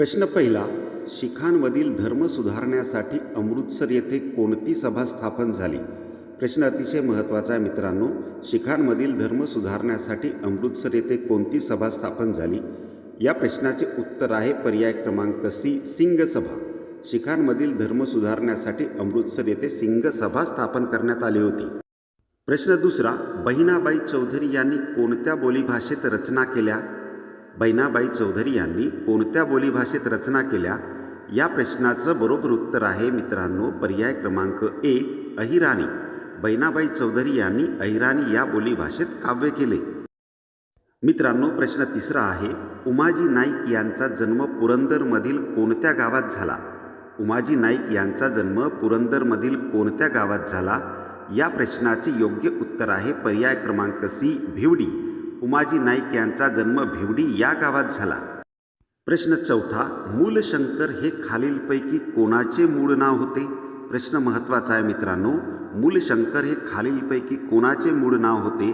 प्रश्न पहिला, शिखांमधील धर्म सुधारण्यासाठी अमृतसर येथे कोणती सभा स्थापन झाली? प्रश्न अतिशय महत्त्वाचा आहे मित्रांनो. शिखांमधील धर्म सुधारण्यासाठी अमृतसर येथे कोणती सभा स्थापन झाली? या प्रश्नाचे उत्तर आहे पर्याय क्रमांक सी, सिंग सभा. शिखांमधील धर्म सुधारण्यासाठी अमृतसर येथे सिंग सभा स्थापन करण्यात आली होती. प्रश्न दुसरा, बहिणाबाई चौधरी यांनी कोणत्या बोलीभाषेत रचना केल्या? बहिणाबाई चौधरी यांनी कोणत्या बोलीभाषेत रचना केल्या? या प्रश्नाचं बरोबर उत्तर आहे मित्रांनो पर्याय क्रमांक ए, अहिराणी. बहिणाबाई चौधरी यांनी अहिराणी या बोलीभाषेत काव्य केले. मित्रांनो प्रश्न तिसरा आहे, उमाजी नाईक यांचा जन्म पुरंदरमधील कोणत्या गावात झाला? उमाजी नाईक यांचा जन्म पुरंदरमधील कोणत्या गावात झाला? या प्रश्नाचे योग्य उत्तर आहे पर्याय क्रमांक सी, भिवडी. उमाजी नाईक यांचा जन्म भिवडी या गावात झाला. प्रश्न चौथा, मूलशंकर हे खालीलपैकी कोणाचे मूळ नाव होते? प्रश्न महत्त्वाचा आहे मित्रांनो. मूलशंकर हे खालीलपैकी कोणाचे मूळ नाव होते?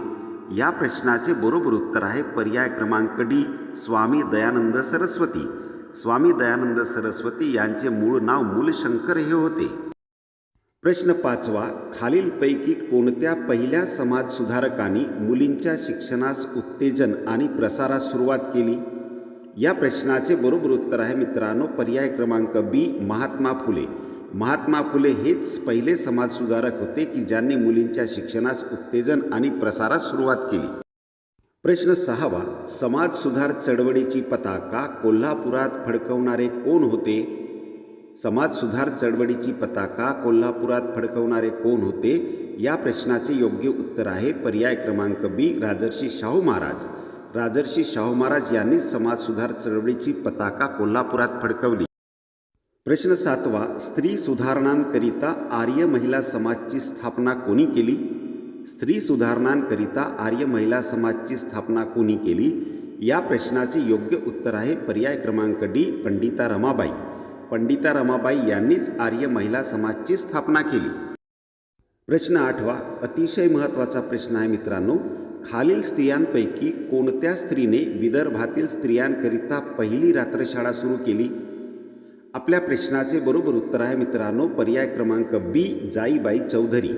या प्रश्नाचे बरोबर उत्तर आहे पर्याय क्रमांक डी, स्वामी दयानंद सरस्वती. स्वामी दयानंद सरस्वती यांचे मूळ नाव मूलशंकर हे होते. प्रश्न पाचवा, खालीलपैकी कोणत्या पहिल्या समाजसुधारकांनी मुलींच्या शिक्षणास उत्तेजन आणि प्रसारास सुरुवात केली? या प्रश्नाचे बरोबर उत्तर आहे मित्रांनो पर्याय क्रमांक बी, महात्मा फुले. महात्मा फुले हेच पहिले समाजसुधारक होते की ज्यांनी मुलींच्या शिक्षणास उत्तेजन आणि प्रसारास सुरुवात केली. प्रश्न सहावा, समाजसुधार चळवळीची पताका कोल्हापुरात फडकवणारे कोण होते? समाजसुधार चळवळीची पताका कोल्हापुरात फडकवणारे कोण होते? या प्रश्नाचे योग्य उत्तर आहे पर्याय क्रमांक बी, राजर्षी शाहू महाराज. राजर्षी शाहू महाराज यांनी समाजसुधार चळवळीची पताका कोल्हापुरात फडकवली. प्रश्न सातवा, स्त्री सुधारणांकरिता आर्य महिला समाजची स्थापना कोणी केली? स्त्री सुधारणांकरिता आर्य महिला समाजची स्थापना कोणी केली? या प्रश्नाचे योग्य उत्तर आहे पर्याय क्रमांक डी, पंडिता रमाबाई. पंडिता रमाबाई यांनीच आर्य महिला समाजची स्थापना केली. प्रश्न आठवा, अतिशय महत्त्वाचा प्रश्न आहे मित्रांनो. खालील स्त्रियांपैकी कोणत्या स्त्रीने विदर्भातील स्त्रियांकरिता पहिली रात्रशाळा सुरू केली? आपल्या प्रश्नाचे बरोबर उत्तर आहे मित्रांनो पर्याय क्रमांक बी, जाईबाई चौधरी.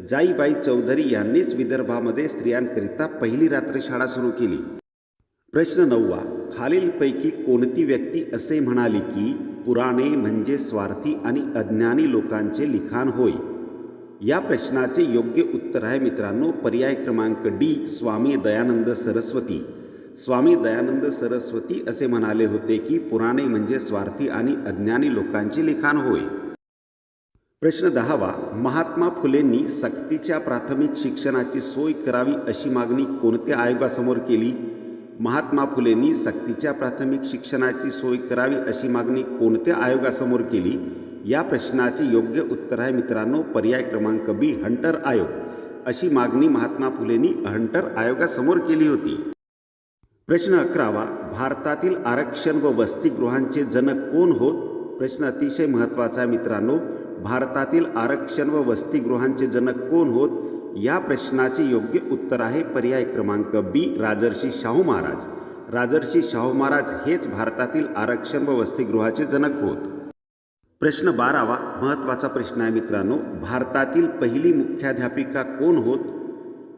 जाईबाई चौधरी यांनीच विदर्भामध्ये स्त्रियांकरिता पहिली रात्रशाळा सुरू केली. प्रश्न नववा, खालीलपैकी कोणती व्यक्ती असे म्हणाली की पुराणे म्हणजे स्वार्थी आणि अज्ञानी लोकांचे लिखाण होय? या प्रश्नाचे योग्य उत्तर आहे मित्रांनो पर्याय क्रमांक डी, स्वामी दयानंद सरस्वती. स्वामी दयानंद सरस्वती असे म्हणाले होते की पुराणे म्हणजे स्वार्थी आणि अज्ञानी लोकांचे लिखाण होय. प्रश्न दहावा, महात्मा फुलेंनी सक्तीच्या प्राथमिक शिक्षणाची सोय करावी अशी मागणी कोणत्या आयोगासमोर केली? महात्मा फुलेंनी सक्तीच्या प्राथमिक शिक्षणाची सोय करावी अशी मागणी कोणत्या आयोगासमोर केली? या प्रश्नाचे योग्य उत्तर आहे मित्रांनो पर्याय क्रमांक बी, हंटर आयोग. अशी मागणी महात्मा फुलेंनी हंटर आयोगासमोर केली होती. प्रश्न 11वा, भारतातील आरक्षण व वसतिगृहांचे जनक कोण होत? प्रश्न अतिशय महत्त्वाचा आहे मित्रांनो. भारतातील आरक्षण व वसतिगृहांचे जनक कोण होत? या प्रश्नाचे योग्य उत्तर आहे पर्याय क्रमांक बी, राजर्षी शाहू महाराज. राजर्षी शाहू महाराज हेच भारतातील आरक्षण व वसतिगृहाचे जनक होत. प्रश्न 12वा, महत्त्वाचा प्रश्न आहे मित्रांनो. भारतातील पहिली मुख्याध्यापिका कोण होत?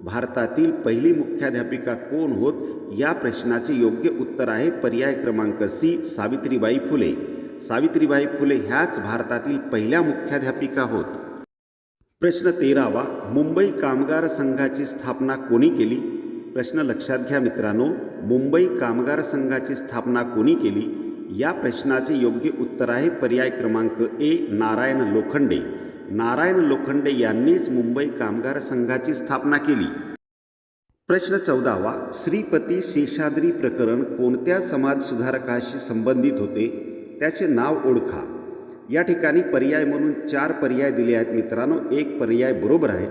भारतातील पहिली मुख्याध्यापिका कोण होत? या प्रश्नाचे योग्य उत्तर आहे पर्याय क्रमांक सी, सावित्रीबाई फुले. सावित्रीबाई फुले ह्याच भारतातील पहिल्या मुख्याध्यापिका होत. प्रश्न 13वा, मुंबई कामगार संघाची स्थापना कोणी केली? प्रश्न लक्षात घ्या मित्रांनो. मुंबई कामगार संघाची स्थापना कोणी केली? या प्रश्नाचे योग्य उत्तर आहे पर्याय क्रमांक ए, नारायण लोखंडे. नारायण लोखंडे यांनीच मुंबई कामगार संघाची स्थापना केली. प्रश्न 14वा, श्रीपती शेषाद्री प्रकरण कोणत्या समाजसुधारकाशी संबंधित होते? त्याचे नाव ओळखा. या ठिकाणी पर्याय म्हणून 4 पर्याय दिले आहेत मित्रांनो. एक पर्याय बरोबर आहे.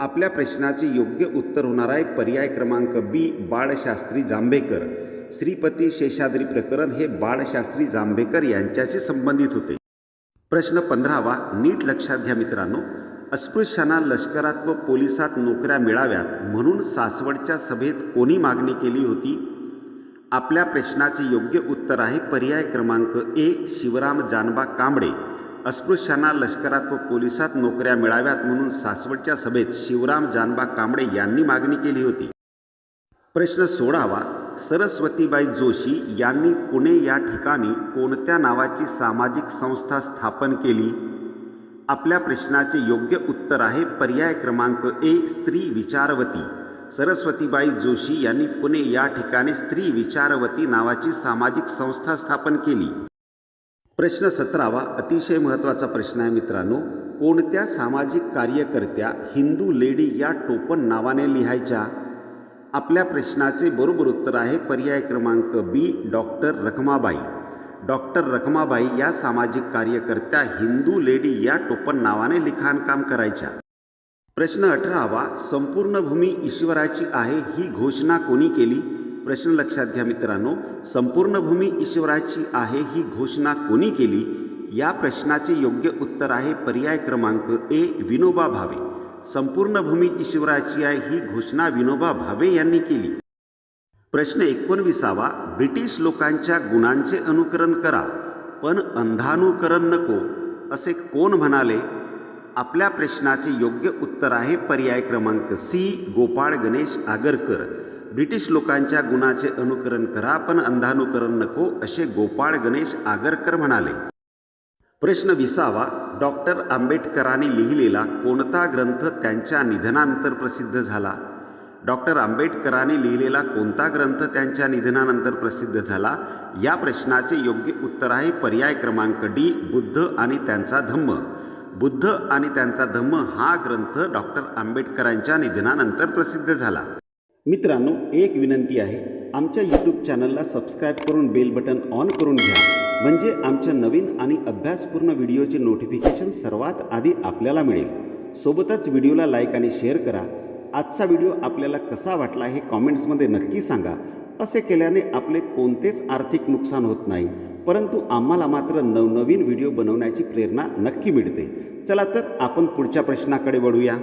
आपल्या प्रश्नाचे योग्य उत्तर होणार आहे पर्याय क्रमांक बी, बाळशास्त्री जांभेकर. श्रीपती शेषाद्री प्रकरण हे बाळशास्त्री जांभेकर यांच्याशी संबंधित होते. प्रश्न 15वा, नीट लक्षात घ्या मित्रांनो. अस्पृश्यांना लष्करात व पोलिसात नोकऱ्या मिळाव्यात म्हणून सासवडच्या सभेत कोणी मागणी केली होती? आपल्या प्रश्नाचे योग्य उत्तर उत्तर आहे पर्याय क्रमांक ए शिवराम जानबा कांबळे. अस्पृश्यांना लष्करात व पोलिसात नोकऱ्या मिळाव्यात म्हणून सासवडच्या सभेत शिवराम जानबा कांबळे यांनी मागणी केली होती. प्रश्न 16वा. सरस्वतीबाई जोशी यांनी पुणे या ठिकाणी कोणत्या नावाची सामाजिक संस्था स्थापन केली? आपल्या प्रश्नाचे योग्य उत्तर आहे पर्याय क्रमांक ए स्त्री विचारवती. सरस्वतीबाई जोशी यांनी पुणे या ठिकाणी स्त्री विचारवती नावाची सामाजिक संस्था स्थापन केली. प्रश्न 17वा. अतिशय महत्त्वाचा प्रश्न आहे मित्रांनो. कोणत्या सामाजिक कार्यकर्त्या हिंदू लेडी या टोपण नावाने लिहायच्या? आपल्या प्रश्नाचे बरोबर उत्तर आहे पर्याय क्रमांक बी डॉक्टर रखमाबाई. डॉक्टर रखमाबाई या सामाजिक कार्यकर्त्या हिंदू लेडी या टोपण नावाने लिखाणकाम करायच्या. प्रश्न 18वा. संपूर्ण भूमी ईश्वराची आहे ही घोषणा कोणी केली? प्रश्न लक्षात घ्या मित्रांनो. संपूर्ण भूमी ईश्वराची आहे ही घोषणा कोणी केली? या प्रश्नाचे योग्य उत्तर आहे पर्याय क्रमांक ए विनोबा भावे. संपूर्ण भूमी ईश्वराची आहे ही घोषणा विनोबा भावे यांनी केली. प्रश्न 19वा. ब्रिटिश लोकांच्या गुणांचे अनुकरण करा पण अंधानुकरण नको असे कोण म्हणाले? आपल्या प्रश्नाचे योग्य उत्तर आहे पर्याय क्रमांक सी गोपाळ गणेश आगरकर. ब्रिटिश लोकांच्या गुणाचे अनुकरण करा पण अंधानुकरण नको असे गोपाळ गणेश आगरकर म्हणाले. प्रश्न 20वा. डॉक्टर आंबेडकरांनी लिहिलेला कोणता ग्रंथ त्यांच्या निधनानंतर प्रसिद्ध झाला? डॉक्टर आंबेडकरांनी लिहिलेला कोणता ग्रंथ त्यांच्या निधनानंतर प्रसिद्ध झाला? या प्रश्नाचे योग्य उत्तर आहे पर्याय क्रमांक डी बुद्ध आणि त्यांचा धम्म. बुद्ध आणि त्यांचा धम्म हा ग्रंथ डॉक्टर आंबेडकरांच्या निधनानंतर प्रसिद्ध झाला. मित्रांनो, एक विनंती आहे, आमच्या यूट्यूब चॅनलला सबस्क्राईब करून बेल बटन ऑन करून घ्या, म्हणजे आमच्या नवीन आणि अभ्यासपूर्ण व्हिडिओचे नोटिफिकेशन सर्वात आधी आपल्याला मिळेल. सोबतच व्हिडिओला लाईक आणि शेअर करा. आजचा व्हिडिओ आपल्याला कसा वाटला हे कॉमेंट्समध्ये नक्की सांगा. असे केल्याने आपले कोणतेच आर्थिक नुकसान होत नाही, परंतु आम्हाला मात्र नवनवीन व्हिडिओ बनवण्याची प्रेरणा नक्की मिळते. चला तर आपण पुढच्या प्रश्नाकडे वळूया.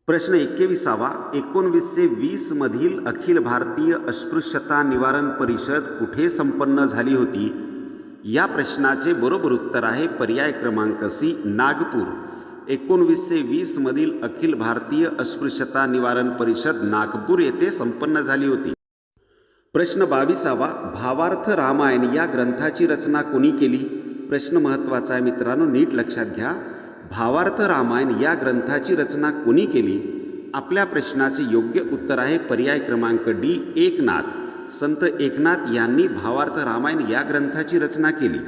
प्रश्न 21वा. 1920 मधील अखिल भारतीय अस्पृश्यता निवारण परिषद कुठे संपन्न झाली होती? या प्रश्नाचे बरोबर उत्तर आहे पर्याय क्रमांक सी नागपूर. 1920 मधील अखिल भारतीय अस्पृश्यता निवारण परिषद नागपूर येथे संपन्न झाली होती. प्रश्न 22वा. भावार्थ रामायण या ग्रंथाची रचना कोणी केली? प्रश्न महत्त्वाचा आहे मित्रांनो, नीट लक्षात घ्या. भावार्थ रामायण या ग्रंथाची रचना कोणी केली? आपल्या प्रश्नाचे योग्य उत्तर आहे पर्याय क्रमांक डी एकनाथ. संत एकनाथ यांनी भावार्थ रामायण या ग्रंथाची रचना केली.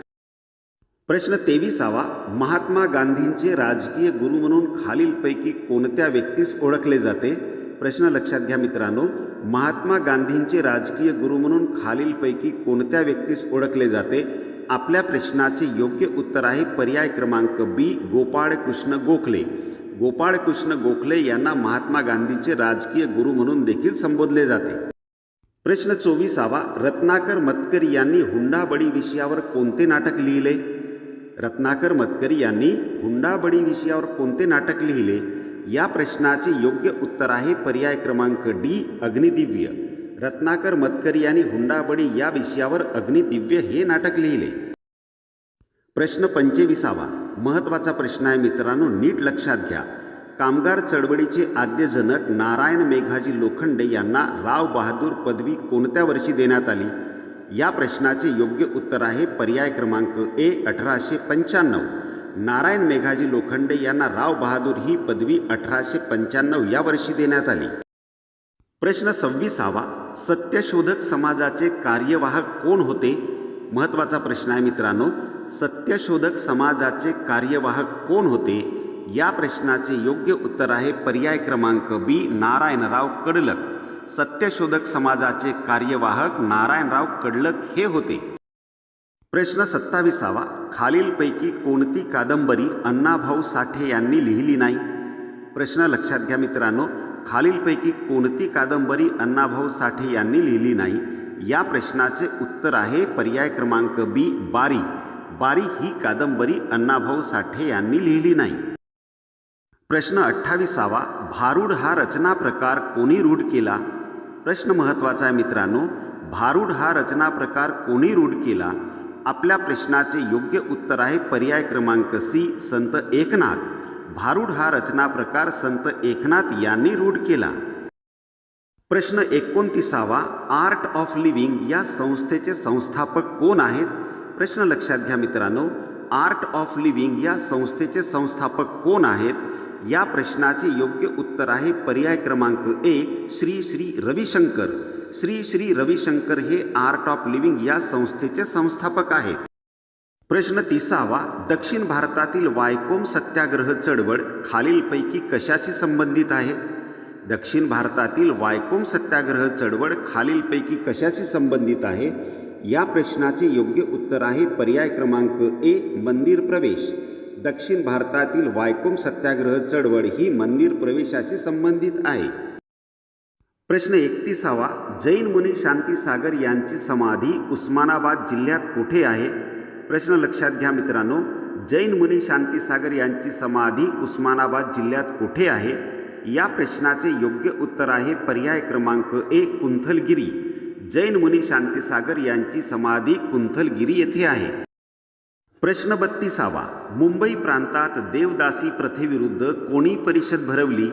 प्रश्न 23वा. महात्मा गांधींचे राजकीय गुरु म्हणून खालीलपैकी कोणत्या व्यक्तीस ओळखले जाते? प्रश्न लक्षात घ्या मित्रांनो. महात्मा गांधींचे राजकीय गुरु म्हणून खालीलपैकी कोणत्या व्यक्तीस ओळखले जाते? आपल्या प्रश्नाचे योग्य उत्तर आहे पर्याय क्रमांक बी गोपाळ कृष्ण गोखले. गोपाळ कृष्ण गोखले यांना महात्मा गांधींचे राजकीय गुरु म्हणून देखील संबोधले जाते. प्रश्न 24वा. रत्नाकर मतकरी यांनी हुंडाबळी विषयावर कोणते नाटक लिहिले? रत्नाकर मतकरी यांनी हुंडाबळी विषयावर कोणते नाटक लिहिले? या प्रश्नाचे योग्य उत्तर आहे पर्याय क्रमांक डी अग्निदिव्य. रत्नाकर मतकरी यांनी हुंडाबळी या विषयावर अग्निदिव्य हे नाटक लिहिले. प्रश्न 25वा. महत्त्वाचा प्रश्न आहे मित्रांनो, नीट लक्षात घ्या. कामगार चळवळीचे आद्यजनक नारायण मेघाजी लोखंडे यांना राव बहादूर पदवी कोणत्या वर्षी देण्यात आली? या प्रश्नाचे योग्य उत्तर आहे पर्याय क्रमांक ए 1895. नारायण मेघाजी लोखंडे यांना राव बहादूर ही पदवी 1895 या वर्षी देण्यात आली. प्रश्न 26वा. सत्यशोधक समाजाचे कार्यवाहक कोण होते? महत्त्वाचा प्रश्न आहे मित्रांनो. सत्यशोधक समाजाचे कार्यवाहक कोण होते? या प्रश्नाचे योग्य उत्तर आहे पर्याय क्रमांक बी नारायणराव कडलक. सत्यशोधक समाजाचे कार्यवाहक नारायणराव कडलक हे होते. प्रश्न 27वा. खालीलपैकी कोणती कादंबरी अण्णाभाऊ साठे यांनी लिहिली नाही? प्रश्न लक्षात घ्या मित्रांनो. खालीलपैकी कोणती कादंबरी अण्णाभाऊ साठे यांनी लिहिली नाही? या प्रश्नाचे उत्तर आहे पर्याय क्रमांक बी बारी. बारी ही कादंबरी अण्णाभाऊ साठे यांनी लिहिली नाही. प्रश्न 28वा. भारूड हा रचना प्रकार कोणी रूढ केला? प्रश्न महत्त्वाचा आहे मित्रांनो. भारूड हा रचना प्रकार कोणी रूढ केला? आपल्या प्रश्नाचे योग्य उत्तर आहे पर्याय क्रमांक सी, संत एकनाथ. भारूड हा रचना प्रकार संत एकनाथ यांनी रूढ केला. प्रश्न 29वा, आर्ट ऑफ लिव्हिंग या संस्थेचे संस्थापक कोण आहेत? प्रश्न लक्षात घ्या मित्रांनो, आर्ट ऑफ लिव्हिंग या संस्थेचे संस्थापक कोण आहेत? या प्रश्नाचे योग्य उत्तर आहे पर्याय क्रमांक ए, श्री श्री रविशंकर. श्री श्री रविशंकर हे आर्ट ऑफ लिव्हिंग या संस्थेचे संस्थापक आहेत. प्रश्न 30वा, दक्षिण भारतातील वायकोम सत्याग्रह चळवळ खालीलपैकी कशाशी संबंधित आहे? दक्षिण भारतातील वायकोम सत्याग्रह चळवळ खालीलपैकी कशाशी संबंधित आहे? या प्रश्नाचे योग्य उत्तर आहे पर्याय क्रमांक ए, मंदिर प्रवेश. दक्षिण भारतातील वायकोम सत्याग्रह चळवळ ही मंदिर प्रवेशाशी संबंधित आहे. प्रश्न 31वा, जैन मुनी शांतीसागर यांची समाधी उस्मानाबाद जिल्ह्यात कुठे आहे? प्रश्न लक्षात घ्या मित्रांनो, जैन मुनी शांतीसागर यांची समाधी उस्मानाबाद जिल्ह्यात कुठे आहे? या प्रश्नाचे योग्य उत्तर आहे पर्याय क्रमांक ए, कुंथलगिरी. जैन मुनी शांतीसागर यांची समाधी कुंथलगिरी येथे आहे. प्रश्न 32वा, मुंबई प्रांतात देवदासी प्रथेविरुद्ध कोणी परिषद भरवली?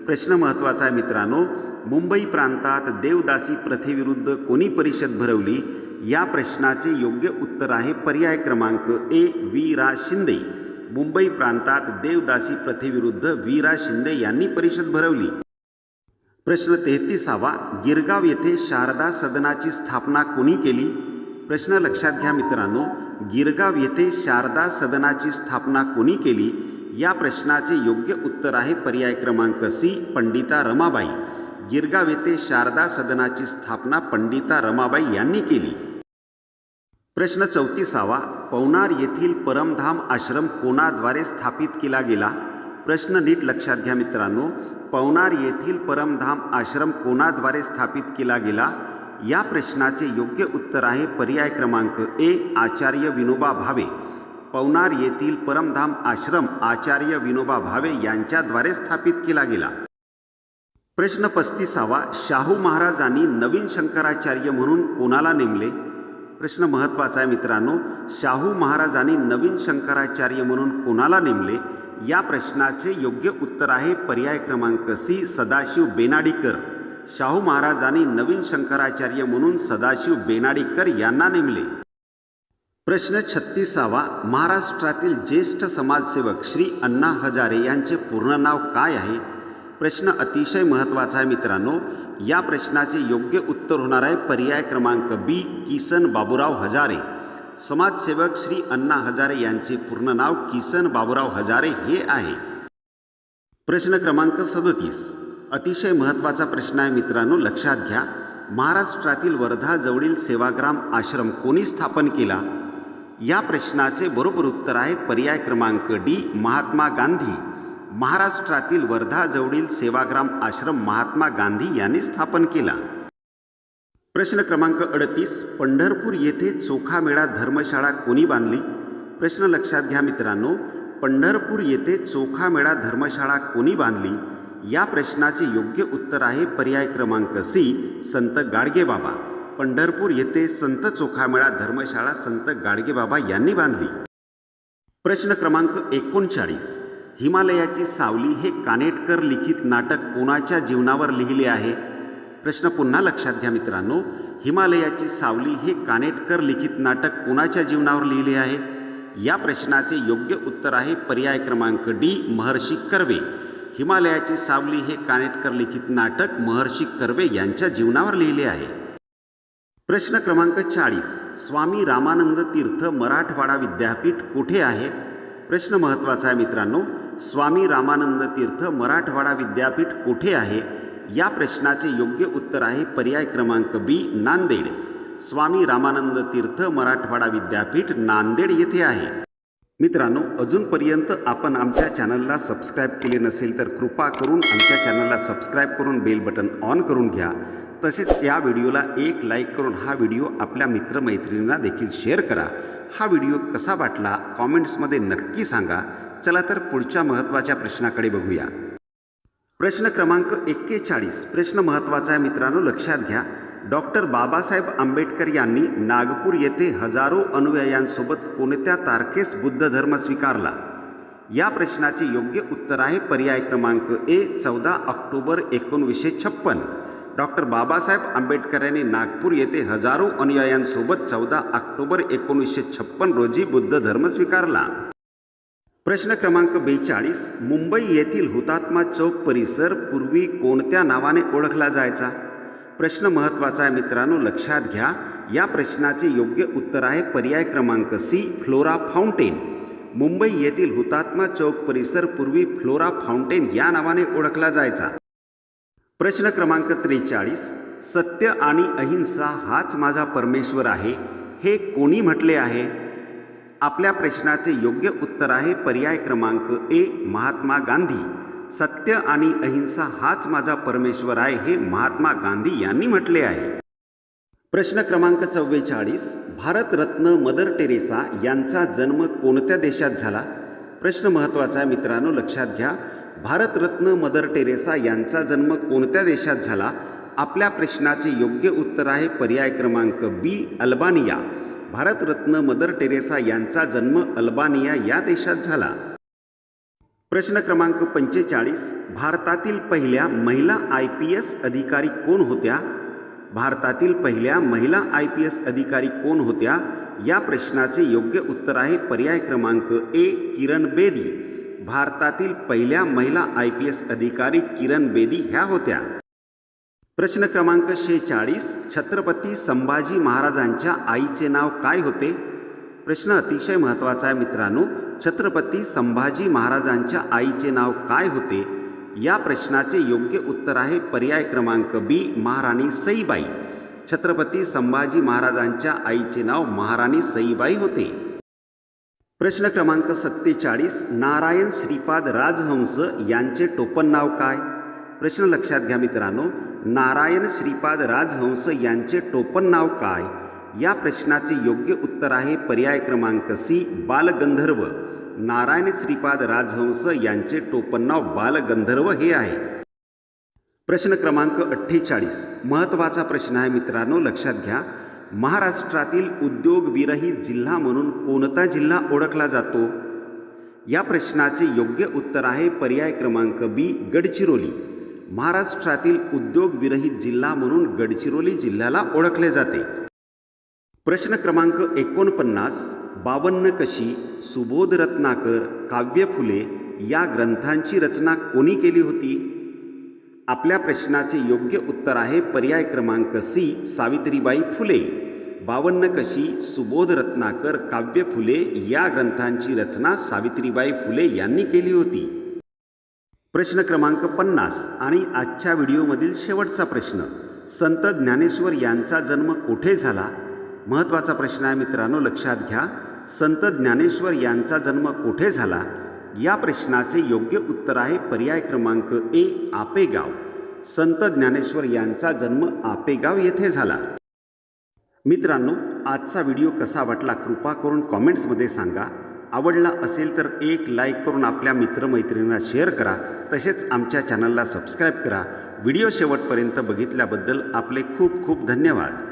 प्रश्न महत्त्वाचा आहे मित्रांनो, मुंबई प्रांतात देवदासी प्रथेविरुद्ध कोणी परिषद भरवली? या प्रश्नाचे योग्य उत्तर आहे पर्याय क्रमांक ए, वी रा शिंदे. मुंबई प्रांतात देवदासी प्रथेविरुद्ध वी रा शिंदे यांनी परिषद भरवली. प्रश्न 33वा, गिरगाव येथे शारदा सदनाची स्थापना कोणी केली? प्रश्न लक्षात घ्या मित्रांनो, गिरगाव येथे शारदा सदनाची स्थापना कोणी केली? या प्रश्नाचे योग्य उत्तर आहे पर्याय क्रमांक सी, पंडिता रमाबाई. गिरगाव येथे शारदा सदनाची स्थापना पंडिता रमाबाई यांनी केली. प्रश्न 34वा, पवनार येथील परमधाम आश्रम कोणाद्वारे स्थापित केला गेला? प्रश्न नीट लक्षात घ्या मित्रांनो, पवनार येथील परमधाम आश्रम कोणाद्वारे स्थापित केला गेला? या प्रश्नाचे योग्य उत्तर आहे पर्याय क्रमांक ए, आचार्य विनोबा भावे. पवनार येथील परमधाम आश्रम आचार्य विनोबा भावे यांच्याद्वारे स्थापित केला गेला. प्रश्न 35वा, शाहू महाराजांनी नवीन शंकराचार्य म्हणून कोणाला नेमले? प्रश्न महत्त्वाचा आहे मित्रांनो, शाहू महाराजांनी नवीन शंकराचार्य म्हणून कोणाला नेमले? या प्रश्नाचे योग्य उत्तर आहे पर्याय क्रमांक सी, सदाशिव बेनाडीकर. शाहू महाराजांनी नवीन शंकराचार्य म्हणून सदाशिव बेनाडीकर यांना नेमले. प्रश्न 36वा, महाराष्ट्रातील ज्येष्ठ समाजसेवक श्री अण्णा हजारे यांचे पूर्ण नाव काय आहे? प्रश्न अतिशय महत्त्वाचा आहे मित्रांनो, या प्रश्नाचे योग्य उत्तर होणार आहे पर्याय क्रमांक बी, किसन बाबूराव हजारे. समाजसेवक श्री अण्णा हजारे यांचे पूर्ण नाव किसन बाबूराव हजारे हे आहे. प्रश्न क्रमांक 37, अतिशय महत्त्वाचा प्रश्न आहे मित्रांनो, लक्षात घ्या. महाराष्ट्रातील वर्धाजवळील सेवाग्राम आश्रम कोणी स्थापन केला? या प्रश्नाचे बरोबर उत्तर आहे पर्याय क्रमांक डी, महात्मा गांधी. महाराष्ट्रातील वर्धाजवळील सेवाग्राम आश्रम महात्मा गांधी यांनी स्थापन केला. प्रश्न क्रमांक 38, पंढरपूर येथे चोखामेळा धर्मशाळा कोणी बांधली? प्रश्न लक्षात घ्या मित्रांनो, पंढरपूर येथे चोखामेळा धर्मशाळा कोणी बांधली? या प्रश्नाचे योग्य उत्तर आहे पर्याय क्रमांक सी, संत गाडगेबाबा. पंढरपूर येथे संत चोखामेळा धर्मशाळा संत गाडगेबाबा यांनी बांधली. प्रश्न क्रमांक 39, हिमालयाची सावली हे कानेटकर लिखित नाटक कोणाच्या जीवनावर लिहिले आहे? प्रश्न पुन्हा लक्षात घ्या मित्रांनो, हिमालयाची सावली हे कानेटकर लिखित नाटक कोणाच्या जीवनावर लिहिले आहे? या प्रश्नाचे योग्य उत्तर आहे पर्याय क्रमांक डी, महर्षी कर्वे. हिमालयाची सावली हे कानेटकर लिखित नाटक महर्षी कर्वे यांच्या जीवनावर लिहिले आहे. प्रश्न क्रमांक 40, स्वामी रामानंद तीर्थ मराठवाडा विद्यापीठ कुठे आहे? प्रश्न महत्त्वाचा आहे मित्रांनो, स्वामी रामानंद तीर्थ मराठवाडा विद्यापीठ कुठे आहे? या प्रश्नाचे योग्य उत्तर आहे पर्याय क्रमांक बी, नांदेड. स्वामी रामानंद तीर्थ मराठवाडा विद्यापीठ नांदेड येथे आहे. मित्रांनो, अजूनपर्यंत आपण आमच्या चॅनलला सबस्क्राईब केले नसेल तर कृपा करून आमच्या चॅनलला सबस्क्राईब करून बेल बटन ऑन करून घ्या. तसेच या व्हिडिओला एक लाईक करून हा व्हिडिओ आपल्या मित्रमैत्रिणींना देखील शेअर करा. हा व्हिडिओ कसा वाटला कॉमेंट्समध्ये नक्की सांगा. चला तर पुढच्या महत्त्वाच्या प्रश्नाकडे बघूया. प्रश्न क्रमांक 41, प्रश्न महत्त्वाचा आहे मित्रांनो, लक्षात घ्या. डॉक्टर बाबासाहेब आंबेडकर यांनी नागपूर येथे हजारो अनुयायांसोबत कोणत्या तारखेस बुद्ध धर्म स्वीकारला? या प्रश्नाचे योग्य उत्तर आहे पर्याय क्रमांक ए 14 ऑक्टोबर 1956. डॉक्टर बाबासाहेब आंबेडकर यांनी नागपूर येथे हजारो अनुयायांसोबत 14 ऑक्टोबर 1956 रोजी बुद्ध धर्म स्वीकारला. प्रश्न क्रमांक 42. मुंबई येथील हुतात्मा चौक परिसर पूर्वी कोणत्या नावाने ओळखला जायचा? प्रश्न महत्त्वाचा आहे मित्रांनो, लक्षात घ्या. या प्रश्नाचे योग्य उत्तर आहे पर्याय क्रमांक सी फ्लोरा फाउंटेन. मुंबई येथील हुतात्मा चौक परिसर पूर्वी फ्लोरा फाउंटेन या नावाने ओळखला जायचा. प्रश्न क्रमांक 43. सत्य आणि अहिंसा हाच माझा परमेश्वर आहे, हे कोणी म्हटले आहे? आपल्या प्रश्नाचे योग्य उत्तर आहे पर्याय क्रमांक ए महात्मा गांधी. सत्य आणि अहिंसा हाच माझा परमेश्वर आहे, हे महात्मा गांधी यांनी म्हटले आहे. प्रश्न क्रमांक 44. भारतरत्न मदर टेरेसा यांचा जन्म कोणत्या देशात झाला? प्रश्न महत्त्वाचा आहे मित्रांनो, लक्षात घ्या. भारतरत्न मदर टेरेसा यांचा जन्म कोणत्या देशात झाला? आपल्या प्रश्नाचे योग्य उत्तर आहे पर्याय क्रमांक बी अल्बानिया. भारतरत्न मदर टेरेसा यांचा जन्म अल्बानिया या देशात झाला. प्रश्न क्रमांक 45. भारतातील पहिल्या महिला IPS अधिकारी कोण होत्या? भारतातील पहिल्या महिला IPS अधिकारी कोण होत्या? या प्रश्नाचे योग्य उत्तर आहे पर्याय क्रमांक ए किरण बेदी. भारतातील पहिल्या महिला IPS अधिकारी किरण बेदी ह्या होत्या. प्रश्न क्रमांक 46. छत्रपती संभाजी महाराजांच्या आईचे नाव काय होते? प्रश्न अतिशय महत्त्वाचा आहे मित्रांनो. छत्रपती संभाजी महाराजांच्या आईचे नाव काय होते? या प्रश्नाचे योग्य उत्तर आहे पर्याय क्रमांक बी महाराणी सईबाई. छत्रपती संभाजी महाराजांच्या आईचे नाव महाराणी सईबाई होते. प्रश्न क्रमांक 47. नारायण श्रीपाद राजहंस यांचे टोपण नाव काय? प्रश्न लक्षात घ्या मित्रांनो. नारायण श्रीपाद राजहंस यांचे टोपण नाव काय? या प्रश्नाचे योग्य उत्तर आहे पर्याय क्रमांक सी बालगंधर्व. नारायण श्रीपाद राजहंस यांचे टोपण नाव बालगंधर्व हे आहे. प्रश्न क्रमांक 48. महत्त्वाचा प्रश्न आहे मित्रांनो, लक्षात घ्या. महाराष्ट्रातील उद्योगविरहित जिल्हा म्हणून कोणता जिल्हा ओळखला जातो? या प्रश्नाचे योग्य उत्तर आहे पर्याय क्रमांक बी गडचिरोली. महाराष्ट्रातील उद्योगविरहित जिल्हा म्हणून गडचिरोली जिल्ह्याला ओळखले जाते. प्रश्न क्रमांक 49. 52 कशी, सुबोध रत्नाकर, काव्य फुले या ग्रंथांची रचना कोणी केली होती? आपल्या प्रश्नाचे योग्य उत्तर आहे पर्याय क्रमांक सी सावित्रीबाई फुले. 52 कशी, सुबोध रत्नाकर, काव्य फुले या ग्रंथांची रचना सावित्रीबाई फुले यांनी केली होती. प्रश्न क्रमांक 50 आणि आजच्या व्हिडिओमधील शेवटचा प्रश्न. संत ज्ञानेश्वर यांचा जन्म कुठे झाला? महत्त्वाचा प्रश्न आहे मित्रांनो, लक्षात घ्या. संत ज्ञानेश्वर यांचा जन्म कुठे झाला? या प्रश्नाचे योग्य उत्तर आहे पर्याय क्रमांक ए आपेगाव. संत ज्ञानेश्वर यांचा जन्म आपेगाव येथे झाला. मित्रांनो, आजचा व्हिडिओ कसा वाटला कृपा करून कॉमेंट्समध्ये सांगा. आवडला असेल तर एक लाईक करून आपल्या मित्रमैत्रिणींना शेअर करा. तसेच आमच्या चॅनलला सबस्क्राईब करा. व्हिडिओ शेवटपर्यंत बघितल्याबद्दल आपले खूप खूप धन्यवाद.